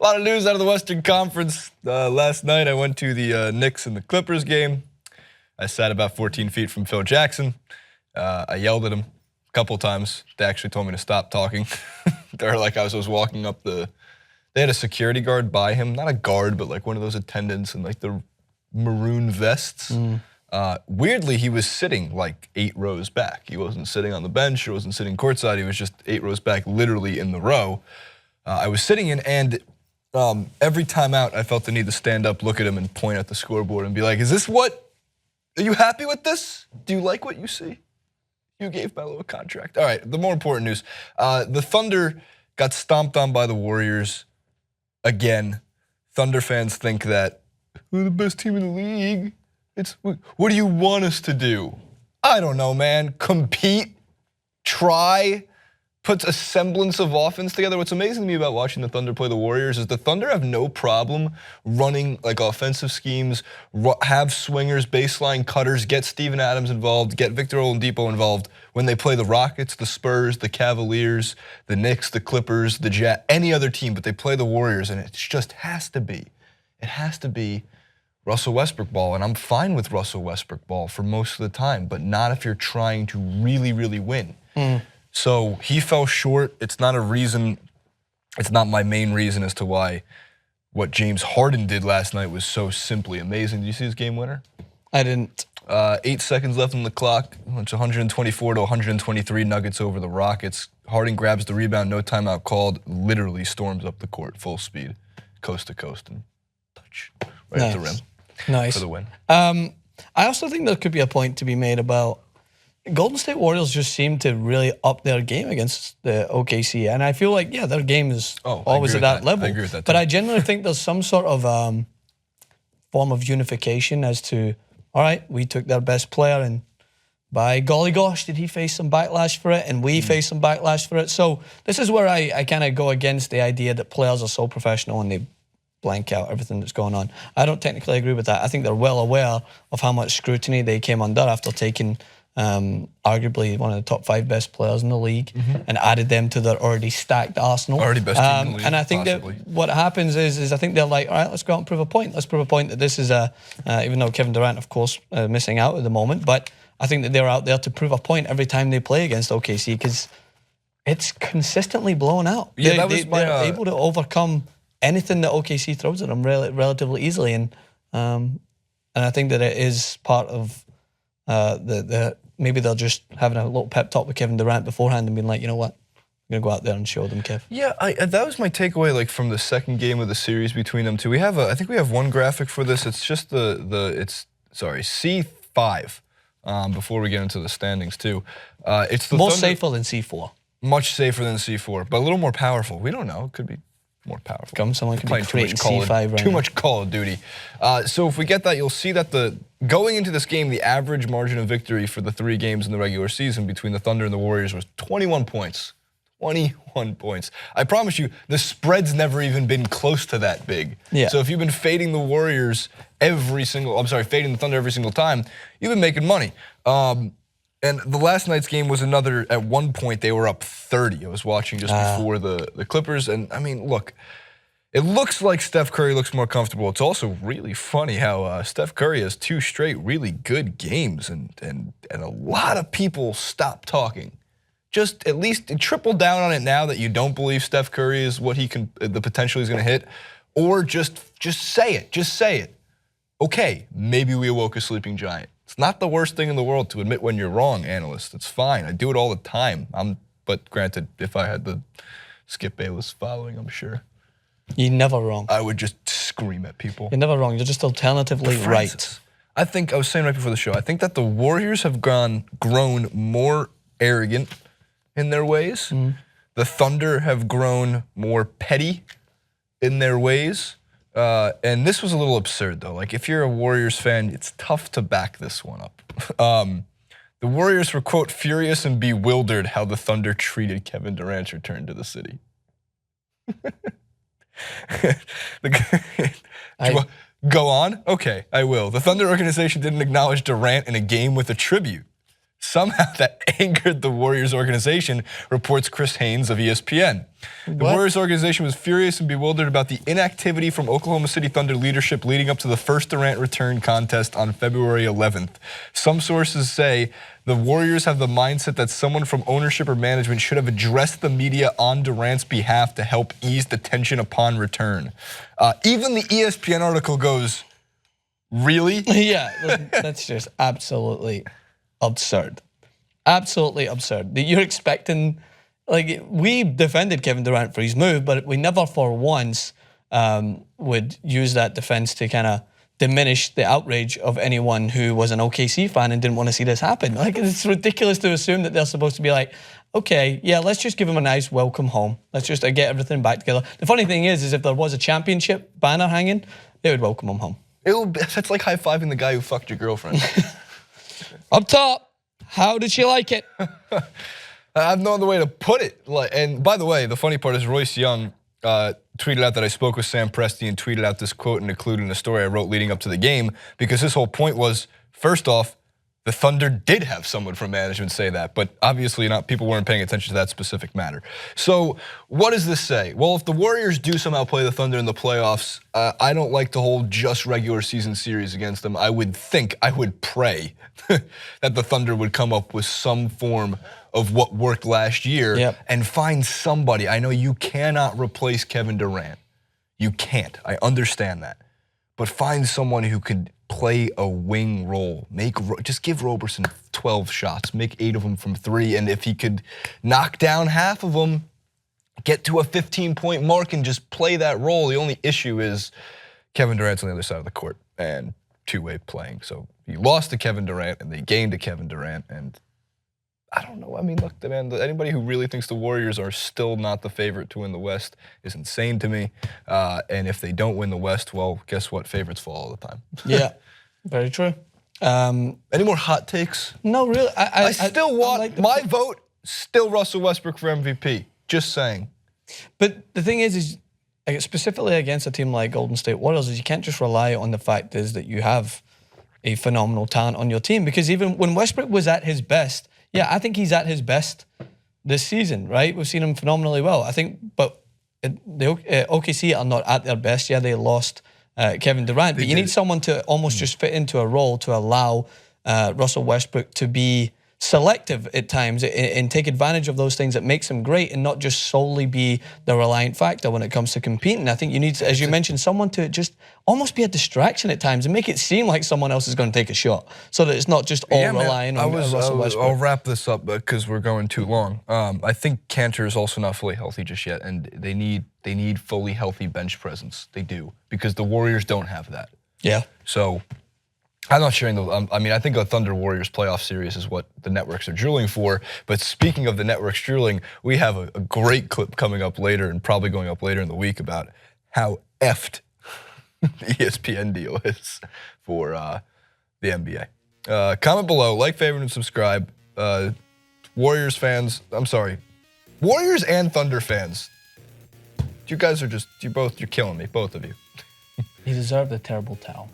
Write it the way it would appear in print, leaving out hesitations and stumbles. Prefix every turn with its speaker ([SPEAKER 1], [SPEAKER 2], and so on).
[SPEAKER 1] A lot of news out of the Western Conference. Last night I went to the Knicks and the Clippers game. I sat about 14 feet from Phil Jackson. I yelled at him a couple times. They actually told me to stop talking. They're like, as I was walking up they had a security guard by him. Not a guard, but like one of those attendants in like the maroon vests. Weirdly, he was sitting like 8 rows back. He wasn't sitting on the bench or wasn't sitting courtside. He was just 8 rows back, literally in the row. I was sitting in, and every time out, I felt the need to stand up, look at him, and point at the scoreboard and be like, is this what, are you happy with this? Do you like what you see? You gave Melo a contract. All right, the more important news. The Thunder got stomped on by the Warriors again. Thunder fans think that we're the best team in the league. What do you want us to do? I don't know, man. Compete, try, put a semblance of offense together. What's amazing to me about watching the Thunder play the Warriors is the Thunder have no problem running like offensive schemes, have swingers, baseline cutters, get Steven Adams involved, get Victor Oladipo involved when they play the Rockets, the Spurs, the Cavaliers, the Knicks, the Clippers, the Jazz, any other team, but they play the Warriors, and it just has to be. It has to be Russell Westbrook ball, and I'm fine with Russell Westbrook ball for most of the time, but not if you're trying to really, really win. So he fell short. It's not a reason, it's not my main reason as to why what James Harden did last night was so simply amazing. Did you see his game winner?
[SPEAKER 2] I didn't.
[SPEAKER 1] 8 seconds left on the clock. It's 124 to 123 Nuggets over the Rockets. Harden grabs the rebound, no timeout called, literally storms up the court full speed, coast to coast, and touch right at the rim.
[SPEAKER 2] Nice.
[SPEAKER 1] For the win.
[SPEAKER 2] I also think there could be a point to be made about Golden State Warriors just seem to really up their game against the OKC. And I feel like, yeah, their game is always at that level.
[SPEAKER 1] I agree with that too.
[SPEAKER 2] But I genuinely think there's some sort of form of unification as to, all right, we took their best player and by golly gosh, did he face some backlash for it? And we faced some backlash for it. So this is where I kind of go against the idea that players are so professional and they blank out everything that's going on. I don't technically agree with that. I think they're well aware of how much scrutiny they came under after taking arguably one of the top 5 best players in the league and added them to their already stacked arsenal.
[SPEAKER 1] Already best team in the league,
[SPEAKER 2] and I think that what happens is I think they're like, all right, let's go out and prove a point. Let's prove a point that this is even though Kevin Durant, of course, missing out at the moment, but I think that they're out there to prove a point every time they play against OKC because it's consistently blown out.
[SPEAKER 1] Yeah,
[SPEAKER 2] they're able to overcome anything that OKC throws at them relatively easily, and I think that it is part of maybe they're just having a little pep talk with Kevin Durant beforehand and being like, you know what, I'm gonna go out there and show them, Kev.
[SPEAKER 1] Yeah, that was my takeaway, like from the second game of the series between them two. I think we have one graphic for this. It's just it's C5. Before we get into the standings too, it's the
[SPEAKER 2] more
[SPEAKER 1] Thunder,
[SPEAKER 2] safer than C4.
[SPEAKER 1] much safer than C4, but a little more powerful. We don't know. It could be more powerful.
[SPEAKER 2] Someone could be creating C5 right now.
[SPEAKER 1] Too much Call of Duty. So if we get that, you'll see that going into this game, the average margin of victory for the 3 games in the regular season between the Thunder and the Warriors was 21 points. 21 points. I promise you, the spread's never even been close to that big.
[SPEAKER 2] Yeah.
[SPEAKER 1] So if you've been fading the Warriors fading the Thunder every single time, you've been making money. And the last night's game was another, at one point they were up 30. I was watching just before the Clippers, and I mean, look, it looks like Steph Curry looks more comfortable. It's also really funny how Steph Curry has 2 straight really good games, and a lot of people stop talking. Just at least triple down on it now that you don't believe Steph Curry is what the potential he's going to hit, or just say it. Just say it. Okay, maybe we awoke a sleeping giant. It's not the worst thing in the world to admit when you're wrong, analyst. It's fine. I do it all the time. But granted, if I had the Skip Bayless following, I'm sure
[SPEAKER 2] You're never wrong.
[SPEAKER 1] I would just scream at people.
[SPEAKER 2] You're never wrong. You're just alternatively right.
[SPEAKER 1] I think I was saying right before the show, I think that the Warriors have grown more arrogant in their ways. The Thunder have grown more petty in their ways. And this was a little absurd, though. Like, if you're a Warriors fan, it's tough to back this one up. The Warriors were, quote, furious and bewildered how the Thunder treated Kevin Durant's return to the city. Go on? Okay, I will. The Thunder organization didn't acknowledge Durant in a game with a tribute. somehow that angered the Warriors organization, reports Chris Haynes of ESPN. The Warriors organization was furious and bewildered about the inactivity from Oklahoma City Thunder leadership leading up to the first Durant return contest on February 11th. Some sources say the Warriors have the mindset that someone from ownership or management should have addressed the media on Durant's behalf to help ease the tension upon return. Even the ESPN article goes, really?
[SPEAKER 2] Yeah, that's just absolutely absurd. Absolutely absurd. You're expecting, like, we defended Kevin Durant for his move, but we never for once would use that defense to kind of diminish the outrage of anyone who was an OKC fan and didn't want to see this happen. Like, it's ridiculous to assume that they're supposed to be like, okay, yeah, let's just give him a nice welcome home. Let's just get everything back together. The funny thing is if there was a championship banner hanging, they would welcome him home.
[SPEAKER 1] That's like high-fiving the guy who fucked your girlfriend.
[SPEAKER 2] Up top, how did she like it?
[SPEAKER 1] I have no other way to put it. And by the way, the funny part is Royce Young tweeted out that I spoke with Sam Presti and tweeted out this quote and included in a story I wrote leading up to the game, because his whole point was, first off, the Thunder did have someone from management say that, but obviously not. People weren't paying attention to that specific matter. So what does this say? Well, if the Warriors do somehow play the Thunder in the playoffs, I don't like to hold just regular season series against them. I would pray that the Thunder would come up with some form of what worked last year and find somebody. I know you cannot replace Kevin Durant. You can't. I understand that. But find someone who could play a wing role. Just give Roberson 12 shots, make 8 of them from 3, and if he could knock down half of them, get to a 15-point mark and just play that role. The only issue is Kevin Durant's on the other side of the court and two-way playing. So you lost to Kevin Durant and they gained to Kevin Durant, and I don't know. I mean, look, man, anybody who really thinks the Warriors are still not the favorite to win the West is insane to me. And if they don't win the West, well, guess what? Favorites fall all the time.
[SPEAKER 2] Yeah, very true.
[SPEAKER 1] Any more hot takes?
[SPEAKER 2] No, really.
[SPEAKER 1] I still want my vote. Still Russell Westbrook for MVP. Just saying.
[SPEAKER 2] But the thing is like, specifically against a team like Golden State Warriors, is you can't just rely on the fact is that you have a phenomenal talent on your team, because even when Westbrook was at his best. Yeah, I think he's at his best this season, right? We've seen him phenomenally well. I think, but the OKC are not at their best. Yeah, they lost Kevin Durant, but you need someone to almost just fit into a role to allow Russell Westbrook to be selective at times and take advantage of those things that makes him great and not just solely be the reliant factor when it comes to competing. I think you need, as you mentioned, someone to just almost be a distraction at times and make it seem like someone else is going to take a shot so that it's not just all relying on Russell Westbrook.
[SPEAKER 1] I'll wrap this up because we're going too long. I think Cantor is also not fully healthy just yet, and they need fully healthy bench presence. They do, because the Warriors don't have that.
[SPEAKER 2] Yeah.
[SPEAKER 1] So I'm not sharing I mean, I think a Thunder Warriors playoff series is what the networks are drooling for. But speaking of the networks drooling, we have a great clip coming up later and probably going up later in the week about how effed the ESPN deal is for the NBA. Comment below, like, favorite, and subscribe. Warriors fans, I'm sorry, Warriors and Thunder fans. You guys are just, you're killing me, both of you.
[SPEAKER 2] He deserved a terrible towel.